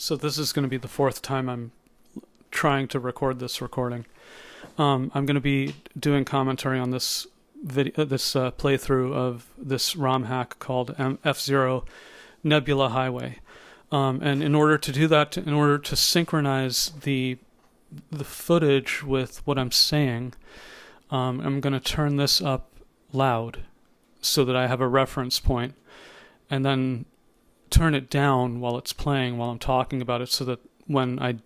So this is going to be the fourth time I'm trying to record this recording. I'm going to be doing commentary on this video, this playthrough of this ROM hack called F-Zero Nebula Highway. And in order to do that, in order to synchronize the footage with what I'm saying, I'm going to turn this up loud so that I have a reference point, and then turn it down while it's playing, while I'm talking about it, so that when I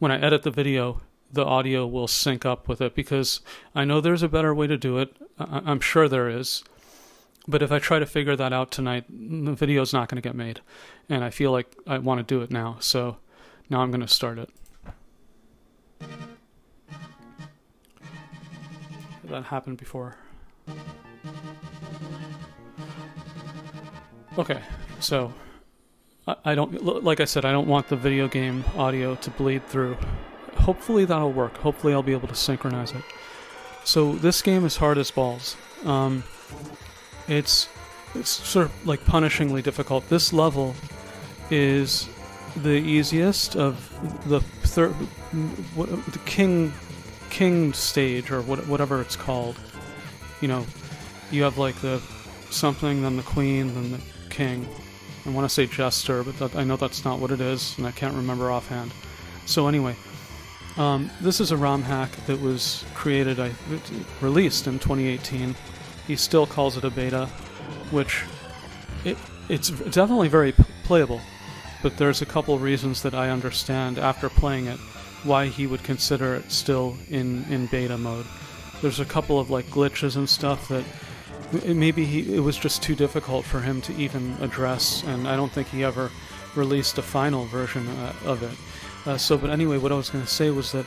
edit the video, the audio will sync up with it, because I know there's a better way to do it. I'm sure there is. But if I try to figure that out tonight, the video's not going to get made. And I feel like I want to do it now. So now I'm going to start it. That happened before. Okay, so I don't, like I said, I don't want the video game audio to bleed through. Hopefully that'll work. Hopefully I'll be able to synchronize it. So this game is hard as balls. It's sort of like punishingly difficult. This level is the easiest of the the king stage, or whatever it's called. You know, you have like the something, then the queen, then the king. I want to say jester, but I know that's not what it is, and I can't remember offhand. So anyway, this is a ROM hack that was released in 2018. He still calls it a beta, which it's definitely very playable, but there's a couple reasons that I understand after playing it why he would consider it still in beta mode. There's a couple of like glitches and stuff that maybe it was just too difficult for him to even address, and I don't think he ever released a final version of it. But anyway, what I was going to say was that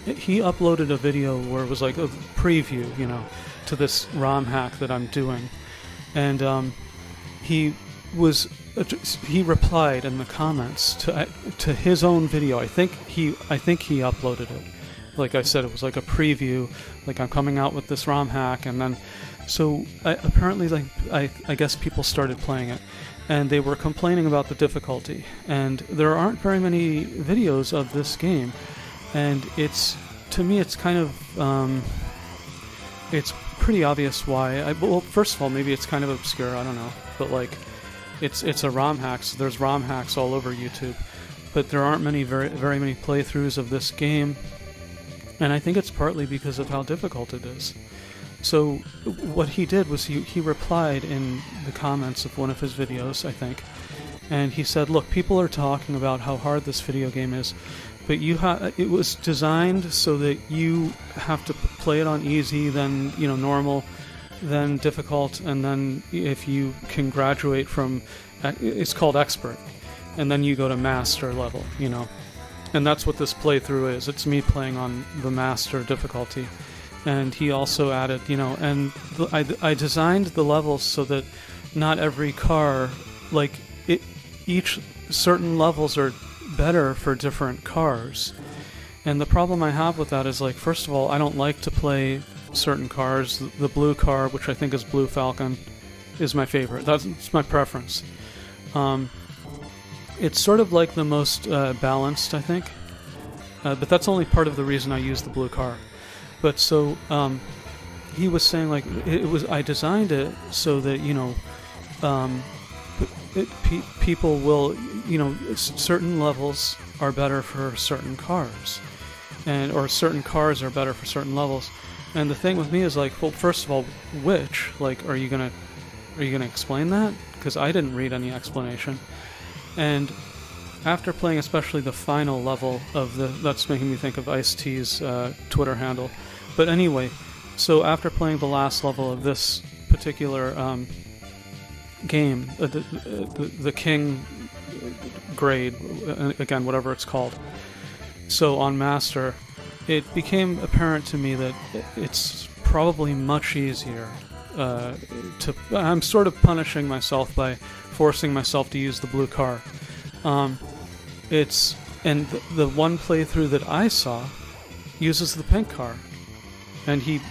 he uploaded a video where it was like a preview, to this ROM hack that I'm doing, and he replied in the comments to his own video. I think he uploaded it. Like I said, it was like a preview, like I'm coming out with this ROM hack, and then apparently I guess people started playing it, and they were complaining about the difficulty, and there aren't very many videos of this game, and to me it's kind of it's pretty obvious why. Well, first of all, maybe it's kind of obscure, I don't know, but like it's a ROM hack, so there's ROM hacks all over YouTube, but there aren't very many playthroughs of this game. And I think it's partly because of how difficult it is. So what he did was he replied in the comments of one of his videos, I think, and he said, "Look, people are talking about how hard this video game is, but it was designed so that you have to play it on easy, then normal, then difficult, and then if you can graduate from, it's called expert, and then you go to master level, And that's what this playthrough is. It's me playing on the master difficulty." And he also added, and I designed the levels so that not every car, each certain levels are better for different cars. And the problem I have with that is, first of all, I don't like to play certain cars. The blue car, which I think is Blue Falcon, is my favorite. That's my preference. It's sort of like the most balanced, I think, but that's only part of the reason I use the blue car. But so he was saying I designed it so that people will certain levels are better for certain cars, or certain cars are better for certain levels. And the thing with me is well, first of all, which are you gonna explain that? Because I didn't read any explanation. And after playing especially the final level of that's making me think of Ice-T's Twitter handle. But anyway, so after playing the last level of this particular game, the King grade, again, whatever it's called, so on Master, it became apparent to me that it's probably much easier I'm sort of punishing myself by forcing myself to use the blue car. The one playthrough that I saw uses the pink car, and he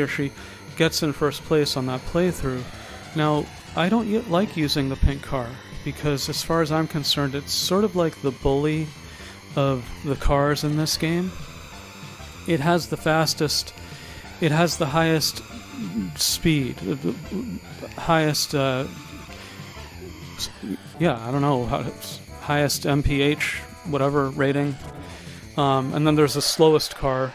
or she gets in first place on that playthrough. Now, I don't like using the pink car, because as far as I'm concerned, it's sort of like the bully of the cars in this game. It has the fastest, it has the highest speed, the highest, I don't know, highest MPH, whatever rating. And then there's the slowest car,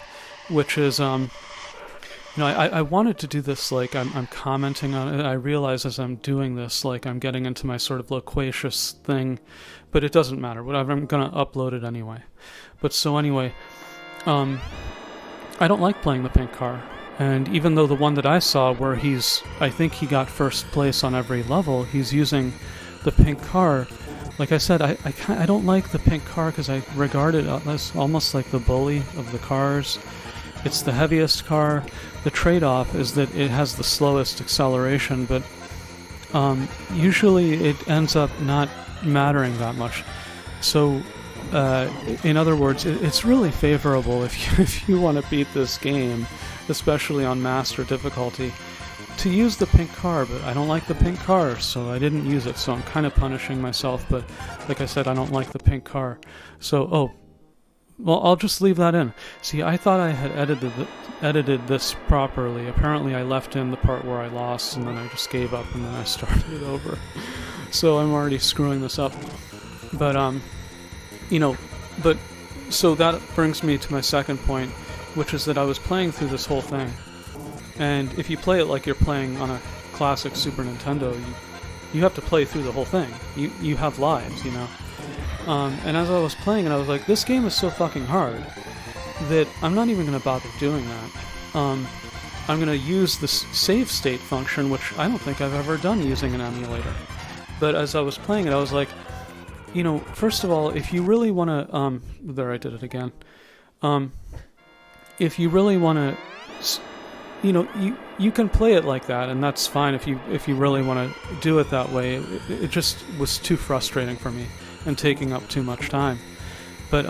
which is, I wanted to do this, like, I'm commenting on it. I realize as I'm doing this, like, I'm getting into my sort of loquacious thing, but it doesn't matter. Whatever, I'm going to upload it anyway. But so anyway, I don't like playing the pink car. And even though the one that I saw where I think he got first place on every level, he's using the pink car. Like I said, I don't like the pink car because I regard it as almost like the bully of the cars. It's the heaviest car. The trade-off is that it has the slowest acceleration, but usually it ends up not mattering that much. So, in other words, it's really favorable if you want to beat this game, especially on master difficulty, to use the pink car. But I don't like the pink car, so I didn't use it. So I'm kind of punishing myself. But like I said, I don't like the pink car. So, well, I'll just leave that in. See, I thought I had edited this properly. Apparently I left in the part where I lost, and then I just gave up, and then I started it over. So I'm already screwing this up. But, so that brings me to my second point, which is that I was playing through this whole thing. And if you play it like you're playing on a classic Super Nintendo, you have to play through the whole thing. You have lives, and as I was playing it, I was like, this game is so fucking hard that I'm not even going to bother doing that. I'm going to use this save state function, which I don't think I've ever done using an emulator. But as I was playing it, I was like, first of all, if you really want to... there, I did it again. If you really want to... you can play it like that, and that's fine if you really want to do it that way. It just was too frustrating for me and taking up too much time. But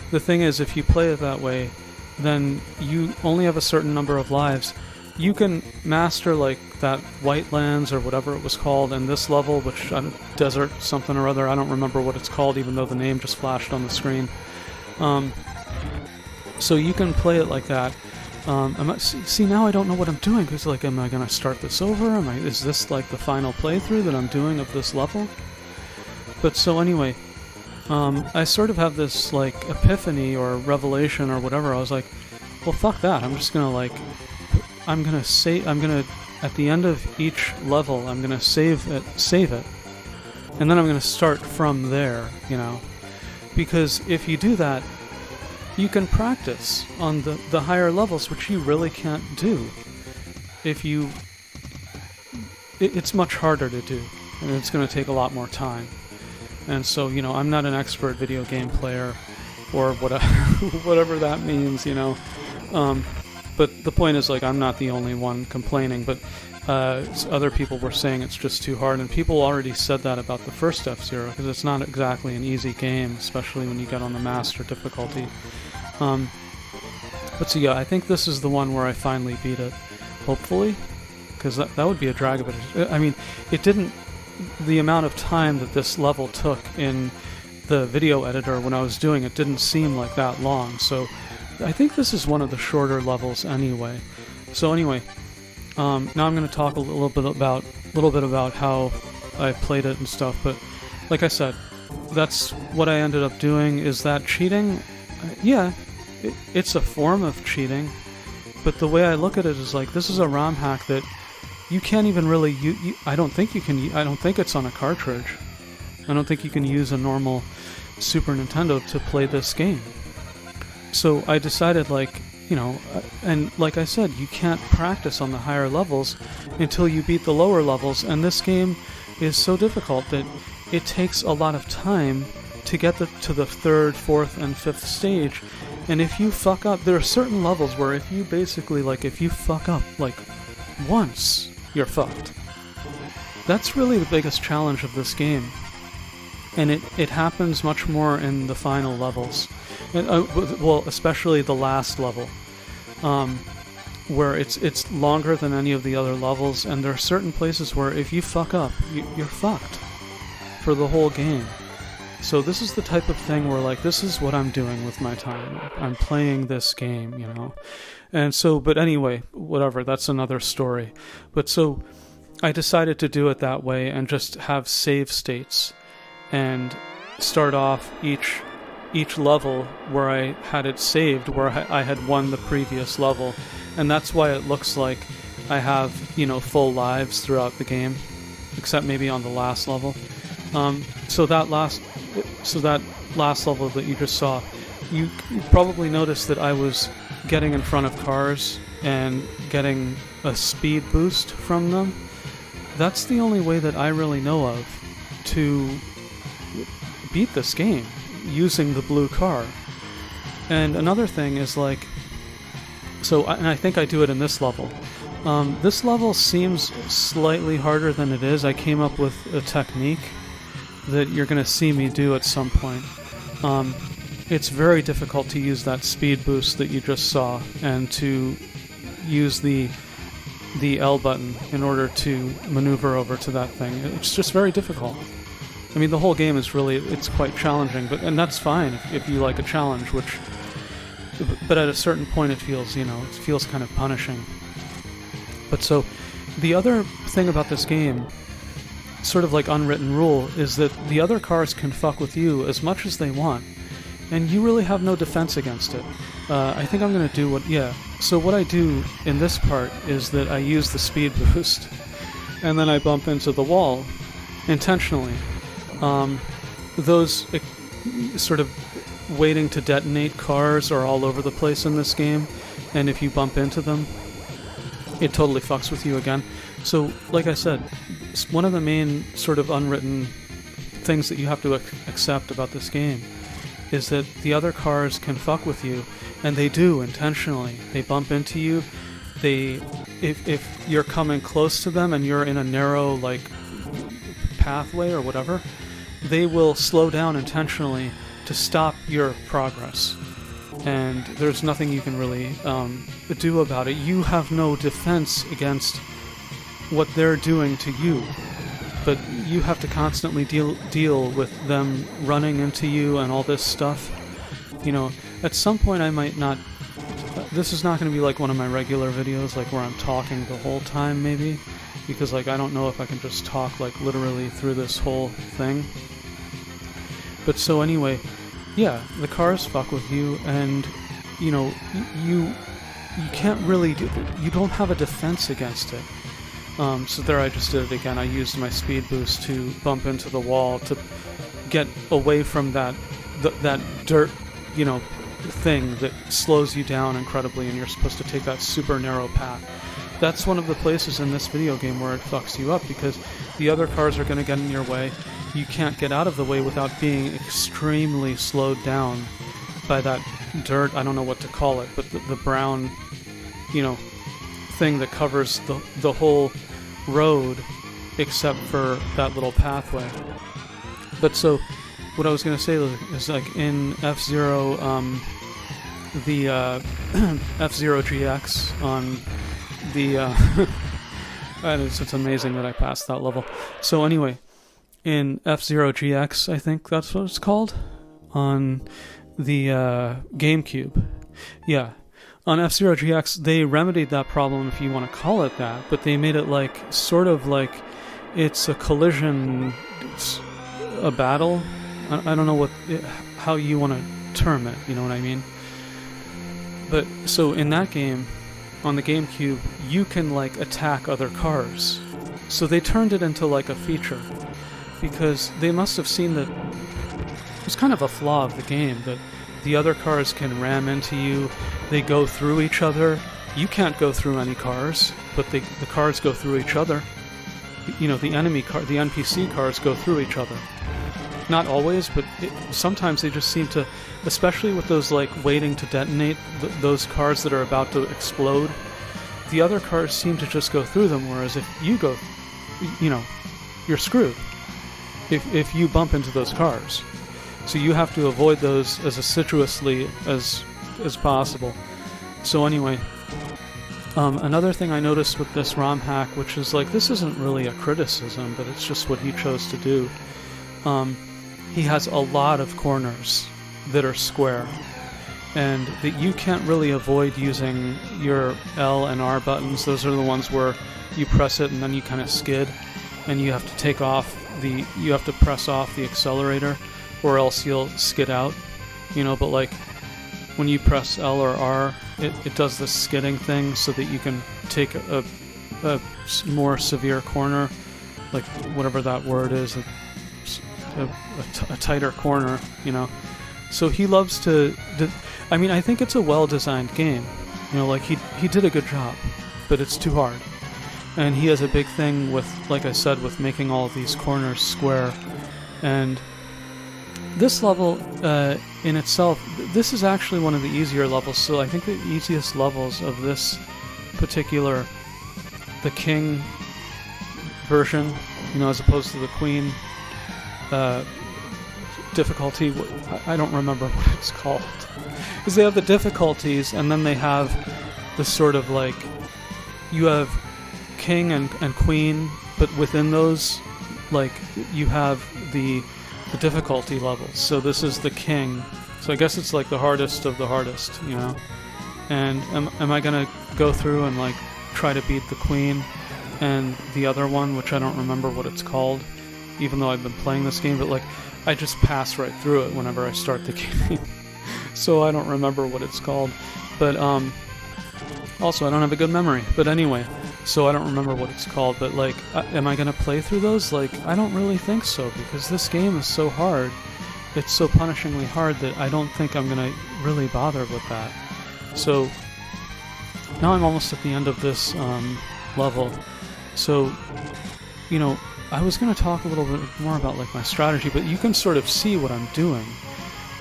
the thing is, if you play it that way, then you only have a certain number of lives. You can master like that White Lands or whatever it was called in this level, which desert something or other. I don't remember what it's called, even though the name just flashed on the screen. So you can play it like that. See, now I don't know what I'm doing, because like, am I going to start this over? Is this like the final playthrough that I'm doing of this level? But so anyway, I sort of have this like epiphany or revelation or whatever. I was like, well, fuck that. I'm just gonna at the end of each level, I'm gonna save it, and then I'm gonna start from there, because if you do that, you can practice on the higher levels, which you really can't do. It's much harder to do, and it's going to take a lot more time. And so, I'm not an expert video game player, or whatever that means, But the point is, like, I'm not the only one complaining, but other people were saying it's just too hard, and people already said that about the first F-Zero, because it's not exactly an easy game, especially when you get on the master difficulty. But so yeah, I think this is the one where I finally beat it, hopefully, because that would be a drag of it. I mean, it didn't... The amount of time that this level took in the video editor when I was doing it didn't seem like that long, so I think this is one of the shorter levels anyway. So anyway, now I'm going to talk a little bit about how I played it and stuff, but like I said, that's what I ended up doing. Is that cheating? Yeah, it's a form of cheating, but the way I look at it is like, this is a ROM hack that you can't even really I don't think it's on a cartridge. I don't think you can use a normal Super Nintendo to play this game. So I decided, like, and like I said, you can't practice on the higher levels until you beat the lower levels, and this game is so difficult that it takes a lot of time to get to the third, fourth, and fifth stage. And if you fuck up, there are certain levels where if you fuck up, like, once, you're fucked. That's really the biggest challenge of this game. And it happens much more in the final levels. And, well, especially the last level. where it's longer than any of the other levels, and there are certain places where if you fuck up, you're fucked for the whole game. So this is the type of thing where, like, this is what I'm doing with my time. I'm playing this game, you know. And so, but anyway, whatever, that's another story. But so I decided to do it that way and just have save states and start off each level where I had it saved, where I had won the previous level. And that's why it looks like I have, you know, full lives throughout the game, except maybe on the last level. So that last level that you just saw, you probably noticed that I was getting in front of cars and getting a speed boost from them. That's the only way that I really know of to beat this game, using the blue car. And another thing is, like, and I think I do it in this level. This level seems slightly harder than it is. I came up with a technique that you're going to see me do at some point. It's very difficult to use that speed boost that you just saw and to use the L button in order to maneuver over to that thing. It's just very difficult. I mean, the whole game is it's quite challenging, and that's fine if you like a challenge, but at a certain point it feels kind of punishing. But so, the other thing about this game, sort of like unwritten rule, is that the other cars can fuck with you as much as they want, and you really have no defense against it. I think I'm going to do so what I do in this part is that I use the speed boost, and then I bump into the wall, intentionally. Those sort of waiting to detonate cars are all over the place in this game, and if you bump into them, it totally fucks with you again. So, like I said, one of the main sort of unwritten things that you have to accept about this game is that the other cars can fuck with you, and they do intentionally. They bump into you. If you're coming close to them and you're in a narrow, like, pathway or whatever, they will slow down intentionally to stop your progress. And there's nothing you can really do about it. You have no defense against what they're doing to you, but you have to constantly deal with them running into you and all this stuff. You know, at some point I might not... This is not going to be like one of my regular videos, like where I'm talking the whole time, maybe, because, like, I don't know if I can just talk, like, literally through this whole thing. But so anyway, yeah, the cars fuck with you, and, you know, you can't really you don't have a defense against it. So there, I just did it again. I used my speed boost to bump into the wall to get away from that dirt, you know, thing that slows you down incredibly, and you're supposed to take that super narrow path. That's one of the places in this video game where it fucks you up, because the other cars are going to get in your way. You can't get out of the way without being extremely slowed down by that dirt, I don't know what to call it, but the brown, you know, thing that covers the whole road except for that little pathway. But so, what I was going to say is, like, in F-Zero, the F-Zero GX on the... it's amazing that I passed that level. So anyway, in F-Zero GX, I think that's what it's called, on the GameCube. Yeah. On F-Zero GX, they remedied that problem, if you want to call it that, but they made it like, sort of like, it's a collision, it's a battle. I don't know how you want to term it, you know what I mean? But, so in that game, on the GameCube, you can, like, attack other cars. So they turned it into, like, a feature, because they must have seen that it's kind of a flaw of the game, that the other cars can ram into you, they go through each other. You can't go through any cars, but the cars go through each other. You know, the NPC cars go through each other. Not always, but sometimes they just seem to, especially with those, like, waiting to detonate, those cars that are about to explode, the other cars seem to just go through them, whereas if you go, you know, you're screwed if you bump into those cars. So you have to avoid those as assiduously as possible. So anyway, Another thing I noticed with this ROM hack, which is like, this isn't really a criticism, but it's just what he chose to do. He has a lot of corners that are square, and that you can't really avoid using your L and R buttons. Those are the ones where you press it and then you kind of skid, and you have to take off you have to press off the accelerator, or else you'll skid out, but like when you press L or R, it does this skidding thing so that you can take a more severe corner, like whatever that word is, a tighter corner, So he loves to. I think it's a well-designed game. Like he did a good job, but it's too hard. And he has a big thing with, like I said, with making all of these corners square. And this level, in itself, this is actually one of the easier levels. So I think the easiest levels of this particular, the King version, as opposed to the Queen difficulty. I don't remember what it's called. Because they have the difficulties, and then they have the sort of like, you have King and Queen, but within those, like, you have the difficulty levels. So this is the King. So I guess it's like the hardest of the hardest, And am I gonna go through and like try to beat the Queen and the other one, which I don't remember what it's called, even though I've been playing this game, but like I just pass right through it whenever I start the game. So I don't remember what it's called. But also I don't have a good memory. But anyway, so I don't remember what it's called. But like, am I going to play through those? Like, I don't really think so, because this game is so hard. It's so punishingly hard that I don't think I'm going to really bother with that. So now I'm almost at the end of this level. So, I was going to talk a little bit more about like my strategy, but you can sort of see what I'm doing.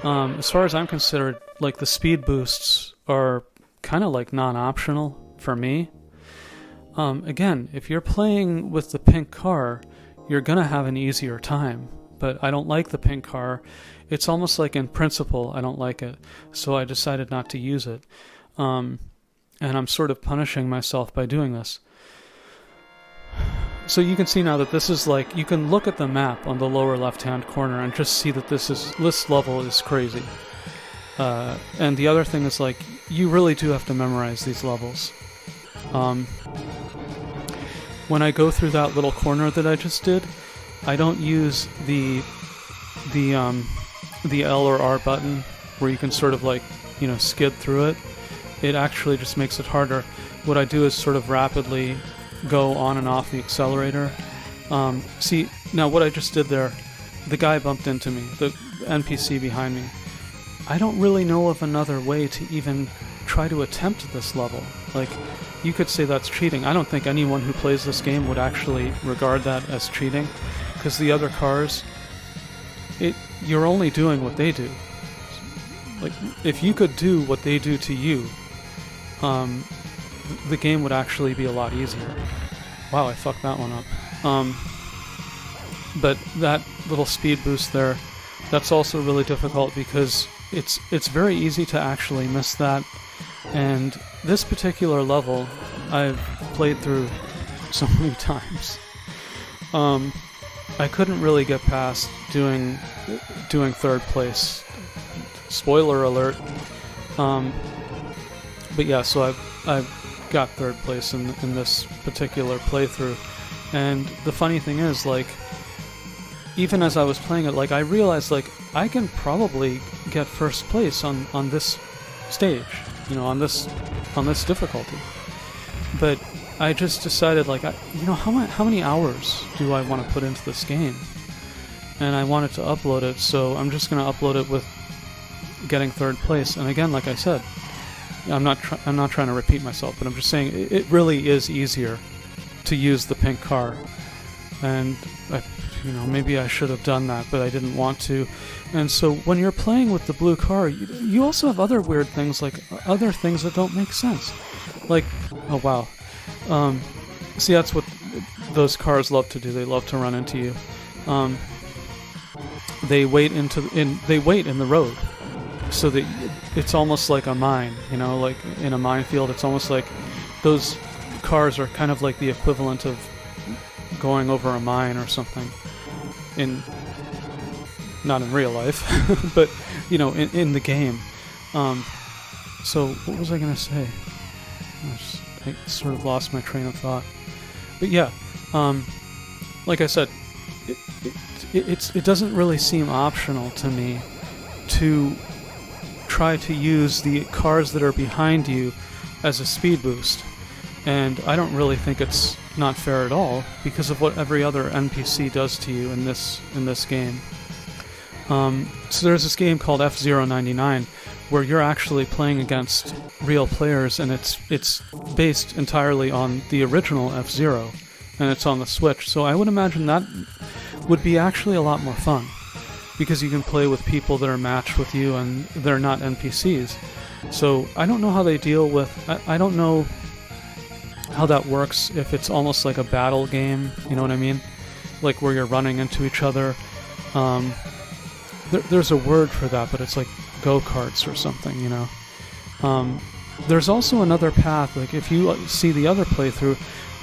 As far as I'm concerned, like the speed boosts are kind of like non-optional for me. Again, if you're playing with the pink car, you're going to have an easier time, but I don't like the pink car. It's almost like in principle, I don't like it. So I decided not to use it. And I'm sort of punishing myself by doing this. So you can see now that this is like, you can look at the map on the lower left-hand corner and just see that this level is crazy. And the other thing is like, you really do have to memorize these levels. When I go through that little corner that I just did, I don't use the L or R button where you can sort of like, skid through it. It actually just makes it harder. What I do is sort of rapidly go on and off the accelerator. See, now what I just did there, the guy bumped into me, the NPC behind me. I don't really know of another way to even try to attempt this level. Like, you could say that's cheating. I don't think anyone who plays this game would actually regard that as cheating, because the other cars, you're only doing what they do. Like, if you could do what they do to you, the game would actually be a lot easier. Wow, I fucked that one up. But that little speed boost there, that's also really difficult because it's very easy to actually miss that. And this particular level, I've played through so many times. I couldn't really get past doing third place. Spoiler alert. But yeah, so I've got third place in this particular playthrough. And the funny thing is, like, even as I was playing it, like, I realized, like, I can probably get first place on this stage, on this difficulty. But I just decided, like, how many hours do I want to put into this game? And I wanted to upload it, so I'm just going to upload it with getting third place. And again, like I said, I'm not trying to repeat myself, but I'm just saying it really is easier to use the pink car. And maybe I should have done that, but I didn't want to. And so when you're playing with the blue car, you also have other weird things, like other things that don't make sense. Like, oh wow. See, that's what those cars love to do. They love to run into you. They wait in the road, so that it's almost like a mine. Like in a minefield, it's almost like those cars are kind of like the equivalent of going over a mine or something. Not in real life, but in the game. So what was I gonna say? I sort of lost my train of thought. But yeah, like I said, it doesn't really seem optional to me to try to use the cars that are behind you as a speed boost. And I don't really think it's not fair at all because of what every other NPC does to you in this game. So there's this game called F-099 where you're actually playing against real players, and it's based entirely on the original F-Zero, and it's on the Switch. So I would imagine that would be actually a lot more fun because you can play with people that are matched with you and they're not NPCs. So I don't know how they deal with... I don't know how that works, if it's almost like a battle game, you know what I mean? Like where you're running into each other. There's a word for that, but it's like go-karts or something, There's also another path, like if you see the other playthrough,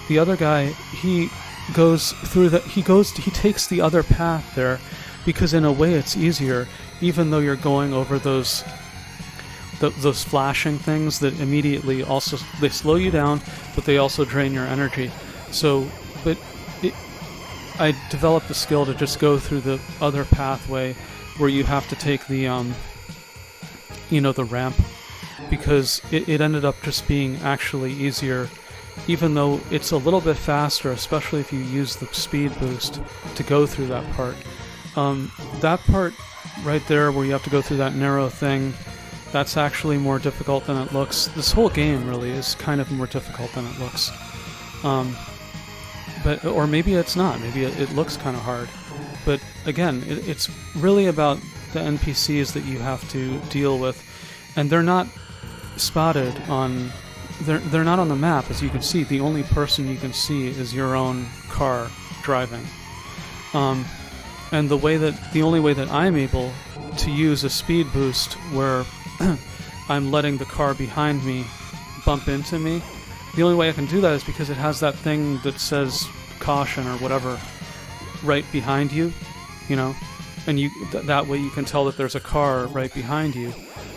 the other guy, he takes the other path there, because in a way it's easier, even though you're going over those flashing things that immediately also, they slow you down, but they also drain your energy. So, I developed the skill to just go through the other pathway where you have to take the, the ramp, because it ended up just being actually easier, even though it's a little bit faster, especially if you use the speed boost to go through that part. That part right there where you have to go through that narrow thing, that's actually more difficult than it looks. This whole game really is kind of more difficult than it looks. Or maybe it's not. Maybe it looks kind of hard. But again, it's really about the NPCs that you have to deal with, and they're not spotted on... They're not on the map, as you can see. The only person you can see is your own car driving. And the only way that I'm able to use a speed boost where I'm letting the car behind me bump into me, the only way I can do that is because it has that thing that says caution or whatever right behind you, and that way you can tell that there's a car right behind you.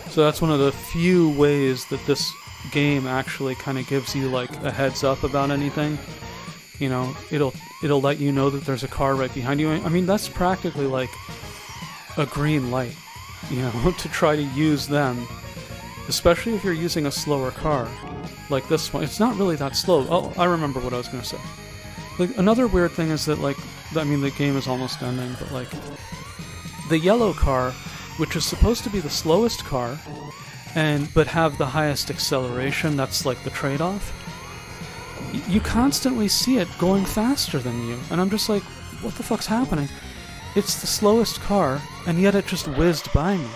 So that's one of the few ways that this game actually kind of gives you like a heads up about anything. It'll let you know that there's a car right behind you. I mean, that's practically like a green light, to try to use them, especially if you're using a slower car like this one. It's not really that slow. Oh, I remember what I was going to say. Like, another weird thing is that, the game is almost ending, but the yellow car, which is supposed to be the slowest car, but have the highest acceleration, that's like the trade-off. You constantly see it going faster than you, and I'm just like, what the fuck's happening? It's the slowest car, and yet it just whizzed by me.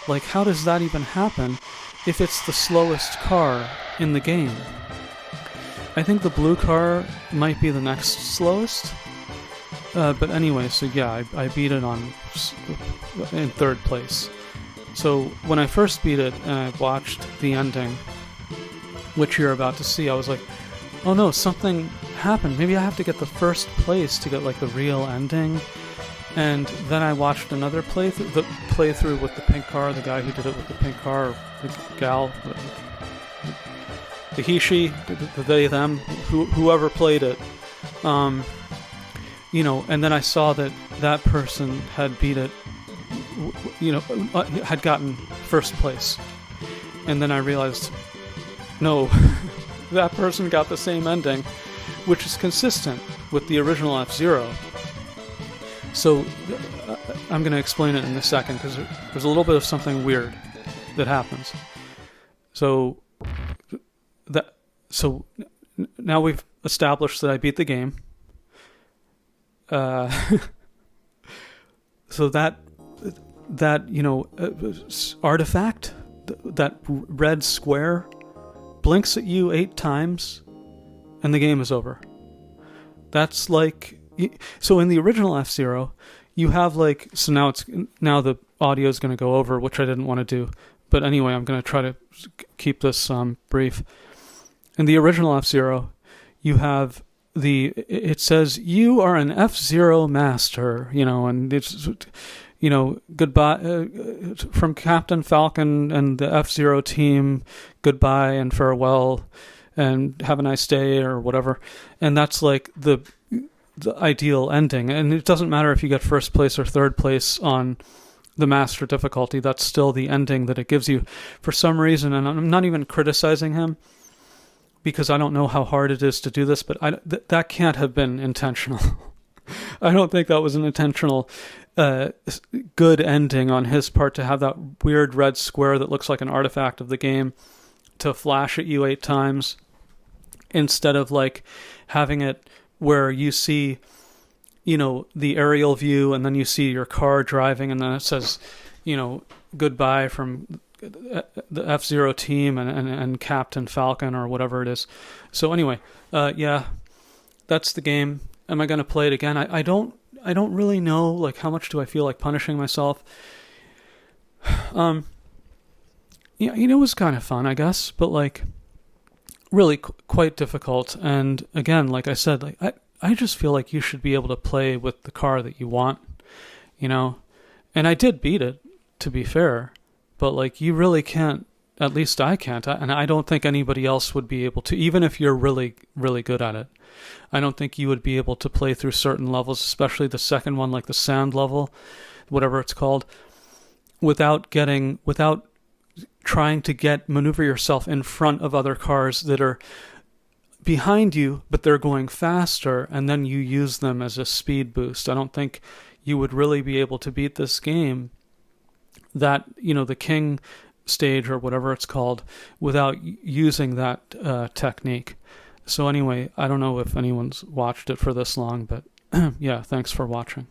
Like, how does that even happen if it's the slowest car in the game? I think the blue car might be the next slowest. But anyway, so yeah, I beat it in third place. So when I first beat it and I watched the ending, which you're about to see, I was like, oh no, something happened. Maybe I have to get the first place to get the real ending. And then I watched another playthrough with the pink car, the guy who did it with the pink car, or the gal, the he, she, the they, them, whoever played it. And then I saw that person had beat it, had gotten first place. And then I realized, no, that person got the same ending, which is consistent with the original F-Zero. So I'm going to explain it in a second, because there's a little bit of something weird that happens. So now we've established that I beat the game. So that artifact, that red square, blinks at you 8 times, and the game is over. That's like... So in the original F-Zero, you have so now the audio is going to go over, which I didn't want to do. But anyway, I'm going to try to keep this brief. in the original F-Zero, you have it says you are an F-Zero master, and it's, goodbye from Captain Falcon and the F-Zero team, goodbye and farewell and have a nice day or whatever. And that's like the ideal ending. And it doesn't matter if you get first place or third place on the master difficulty, that's still the ending that it gives you. For some reason, and I'm not even criticizing him, because I don't know how hard it is to do this, but that can't have been intentional. I don't think that was an intentional good ending on his part, to have that weird red square that looks like an artifact of the game to flash at you 8 times, instead of like having it where you see, the aerial view and then you see your car driving and then it says, goodbye from the F-Zero team and Captain Falcon or whatever it is. So anyway, yeah, that's the game. Am I going to play it again? I don't really know, like, how much do I feel like punishing myself? Yeah, it was kind of fun, I guess, but like really quite difficult. And again, like I said, like I just feel like you should be able to play with the car that you want, and I did beat it, to be fair. But like, you really can't, at least I can't, and I don't think anybody else would be able to, even if you're really, really good at it. I don't think you would be able to play through certain levels, especially the second one, like the sand level, whatever it's called, without trying to maneuver yourself in front of other cars that are behind you, but they're going faster, and then you use them as a speed boost. I don't think you would really be able to beat this game, that the King stage or whatever it's called, without using that technique. So anyway, I don't know if anyone's watched it for this long, but yeah, thanks for watching.